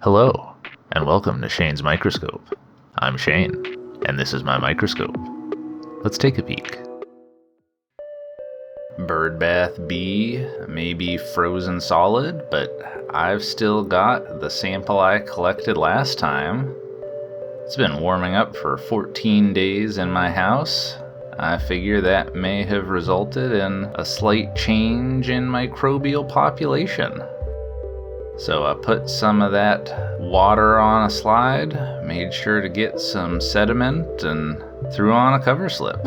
Hello, and welcome to Shane's Microscope. I'm Shane, and this is my microscope. Let's take a peek. Birdbath B may be frozen solid, but I've still got the sample I collected last time. It's been warming up for 14 days in my house. I figure that may have resulted in a slight change in microbial population. So I put some of that water on a slide, made sure to get some sediment, and threw on a cover slip.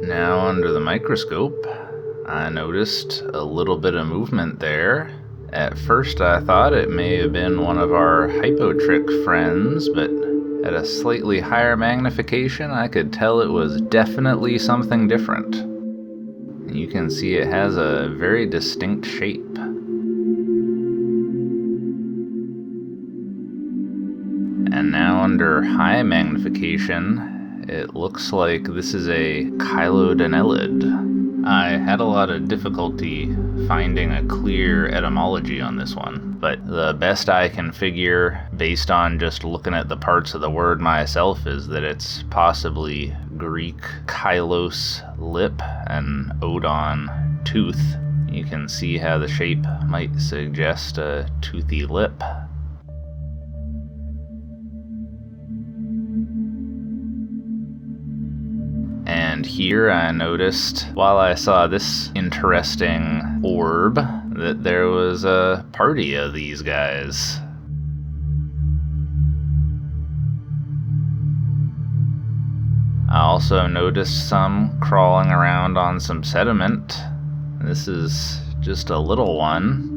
Now under the microscope, I noticed a little bit of movement there. At first I thought it may have been one of our hypotrick friends, but at a slightly higher magnification I could tell it was definitely something different. You can see it has a very distinct shape. And now under high magnification, it looks like this is a chilodonellid. I had a lot of difficulty finding a clear etymology on this one, but the best I can figure based on just looking at the parts of the word myself is that it's possibly Greek chylos, lip, and odon, tooth. You can see how the shape might suggest a toothy lip. And here I noticed, while I saw this interesting orb, that there was a party of these guys. I also noticed some crawling around on some sediment. This is just a little one.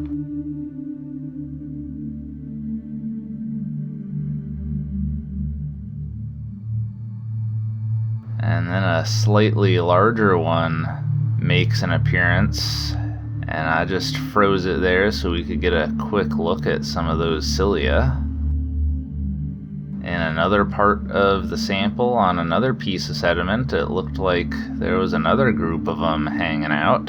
And then a slightly larger one makes an appearance, and I just froze it there so we could get a quick look at some of those cilia. In another part of the sample, on another piece of sediment, it looked like there was another group of them hanging out.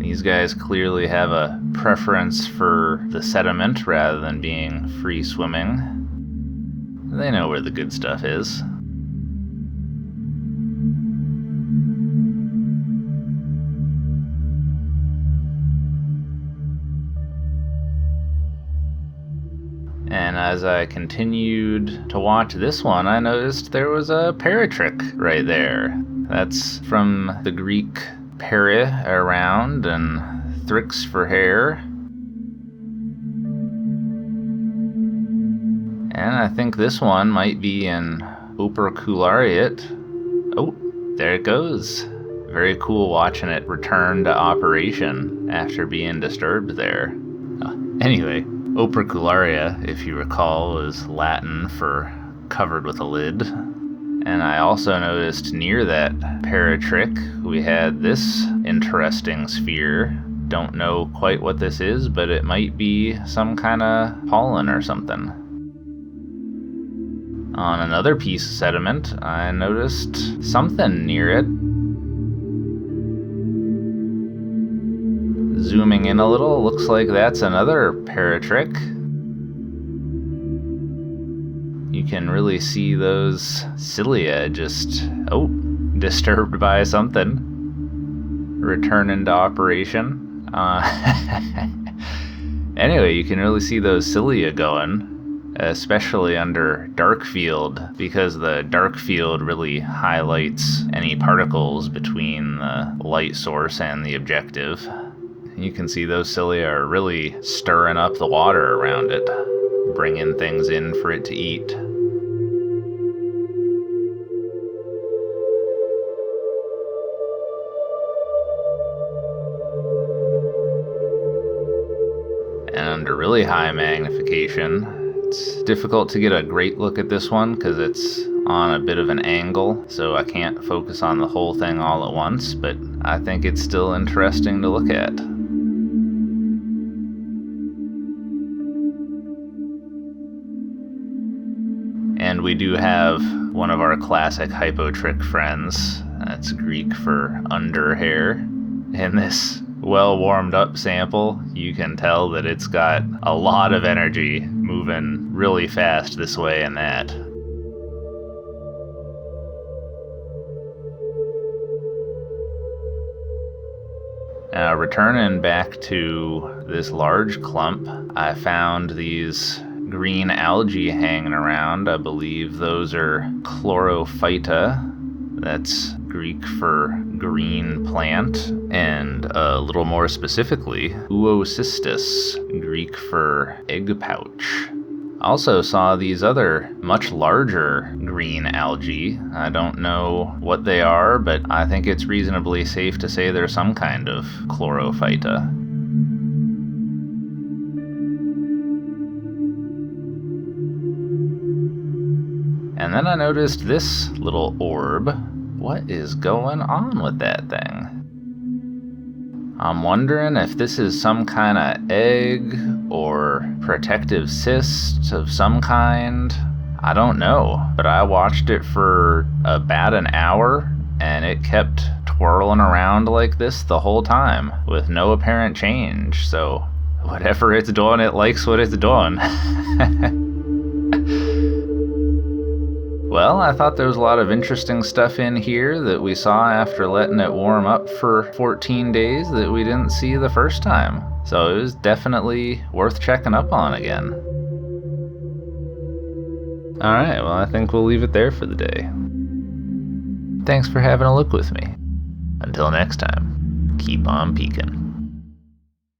These guys clearly have a preference for the sediment rather than being free swimming. They know where the good stuff is. And as I continued to watch this one, I noticed there was a paratrick right there. That's from the Greek peri, around, and thrix for hair. And I think this one might be an operculariate. Oh, there it goes. Very cool watching it return to operation after being disturbed there. Anyway, opercularia, if you recall, is Latin for covered with a lid. And I also noticed near that paratrick we had this interesting sphere. Don't know quite what this is, but it might be some kind of pollen or something. On another piece of sediment, I noticed something near it. Zooming in a little, looks like that's another paratrick. You can really see those cilia just, disturbed by something. Returning to operation. Anyway, you can really see those cilia going, especially under dark field, because the dark field really highlights any particles between the light source and the objective. You can see those cilia are really stirring up the water around it, bringing things in for it to eat. And under really high magnification, it's difficult to get a great look at this one because it's on a bit of an angle, so I can't focus on the whole thing all at once, but I think it's still interesting to look at. And we do have one of our classic hypotrick friends. That's Greek for under hair. In this well warmed up sample, you can tell that it's got a lot of energy moving really fast this way and that. Now, returning back to this large clump, I found these green algae hanging around. I believe those are chlorophyta. That's Greek for green plant, and a little more specifically, Oocystis, Greek for egg pouch. Also saw these other much larger green algae. I don't know what they are, but I think it's reasonably safe to say they're some kind of chlorophyta. And then I noticed this little orb. What is going on with that thing? I'm wondering if this is some kind of egg or protective cyst of some kind. I don't know, but I watched it for about an hour and it kept twirling around like this the whole time with no apparent change. So whatever it's doing, it likes what it's doing. Well, I thought there was a lot of interesting stuff in here that we saw after letting it warm up for 14 days that we didn't see the first time. So it was definitely worth checking up on again. Alright, well, I think we'll leave it there for the day. Thanks for having a look with me. Until next time, keep on peeking.